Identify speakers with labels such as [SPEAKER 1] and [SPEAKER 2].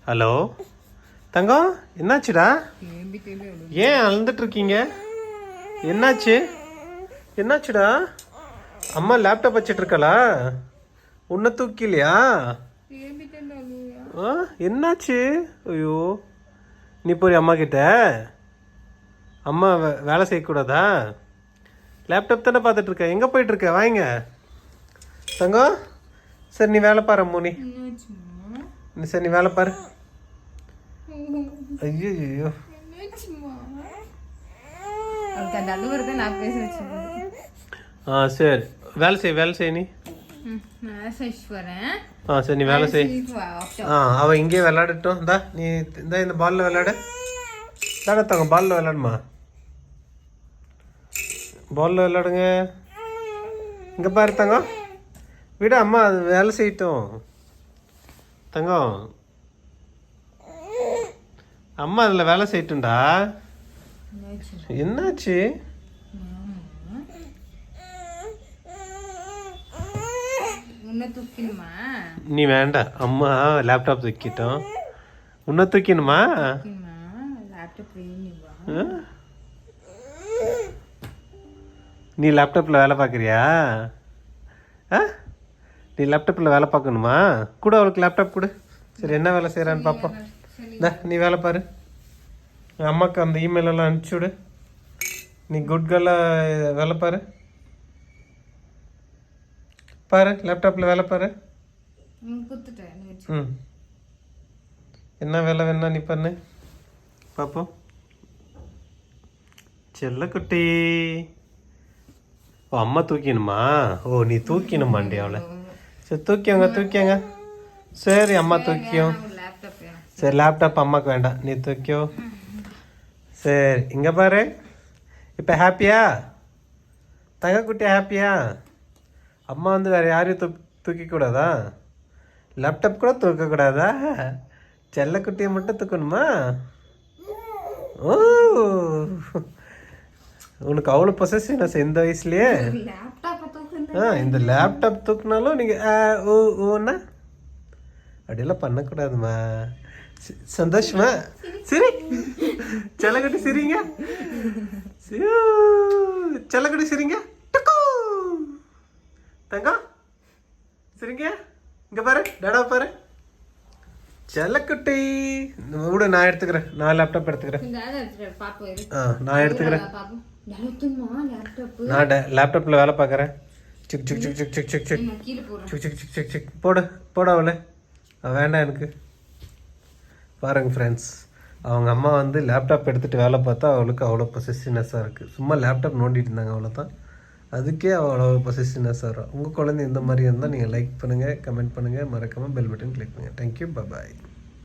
[SPEAKER 1] Hello தங்கம், என்னாச்சுடா? ஏன் அழுந்துட்டு இருக்கீங்க? என்னாச்சுடா? அம்மா லேப்டாப் வச்சிட்டு இருக்கலா? உன்னை தூக்கிலையா? என்னாச்சு? ஐயோ, நீ போய் அம்மா கிட்ட. அம்மா வேலை செய்யக்கூடாதா? லேப்டாப் தானே பார்த்துட்டு இருக்க. எங்கே போயிட்டு இருக்க? வாங்க தங்கம். சரி நீ வேலை பாரு அம்மூனி. சரி நீ வேலை பாரு. ஐயோ ஐயோ, சரி வேலை செய் நீ. சரி நீ வேலை செய். அவ இங்கே விளையாடட்டும். இந்தா நீ இந்த பால்ல விளையாட. தங்க பால்ல விளையாடுமா. பால்ல விளையாடுங்க. இங்க பாரு தங்கம், விட அம்மா அது வேலை செய்யட்டும். தங்கம், அம்மா அதில் வேலை செய்யட்டும்டா. என்னாச்சு? நீ வேண்டாம், அம்மா லேப்டாப் தூக்கிட்டோம். உன்னை தூக்கணுமா? நீ லேப்டாப்பில் வேலை பார்க்குறியா? நீ லேப்டாப்பில் வேலை பார்க்கணுமா? கூட அவளுக்கு லேப்டாப் கொடு. சரி என்ன வேலை செய்கிறான்னு பார்ப்போம். நீ வேலை பாரு. அம்மாவுக்கு அந்த இமெயிலெல்லாம் அனுப்பிச்சி விடு. நீ குட் கேர்லாக வேலை பாரு. லேப்டாப்பில் வேலை பாரு. என்ன வேலை வேணா நீ பண்ணு பார்ப்போம். செல்லக்குட்டி. ஓ, அம்மா தூக்கணுமா? ஓ, நீ தூக்கணுமாண்டி அவளை. சரி தூக்கியோங்க. சரி அம்மா தூக்கியோ. சரி லேப்டாப் அம்மாவுக்கு வேண்டாம், நீ தூக்கியோ. சரி இங்கே பாரு. இப்போ ஹாப்பியா தங்கக்குட்டி? ஹாப்பியா? அம்மா வந்து வேறு யாரையும் தூக்கிக்கூடாதா? லேப்டாப் கூட தூக்கக்கூடாதா? செல்லக்குட்டியை மட்டும் தூக்கணுமா? ஓ, உனக்கு அவ்வளோ பொசசிவ்னஸ் இந்த வயசுலயே? இந்த லேப்டாப் தூக்குனாலும் நீங்கள் ஓன்னா அப்படியெல்லாம் பண்ணக்கூடாதுமா. சந்தோஷமா? சரி செல்லக்குட்டி சிரிங்க. செல்லக்குட்டி சிரிங்க. தங்கம் சரிங்க. இங்கே பாரு, டேடா பாரு. செல்லக்குட்டி விட, நான் எடுத்துக்கிறேன். நான் லேப்டாப் எடுத்துக்கிறேன். நான் எடுத்துக்கிறேன். நான் லேப்டாப்பில் வேலை பார்க்குறேன். Sick sick sick sick sick sick sick sick sick sick sick sick போட அவளை. வேண்டாம் எனக்கு. பாருங்கள் ஃப்ரெண்ட்ஸ், அவங்க அம்மா வந்து லேப்டாப் எடுத்துகிட்டு வேலை பார்த்தா அவளுக்கு அவ்வளோ பொசசிவ்னஸ்ஸாக இருக்குது. சும்மா லேப்டாப் நோண்டிட்டு இருந்தாங்க, அவ்வளோதான். அதுக்கே அவ்வளோ பொசசிவ்னஸ்ஸாக வரும். உங்கள் குழந்தை இந்த மாதிரி இருந்தால் நீங்கள் லைக் பண்ணுங்கள், கமெண்ட் பண்ணுங்கள், மறக்காமல் பெல் பட்டன் கிளிக் பண்ணுங்கள். தேங்க்யூ, பாய்.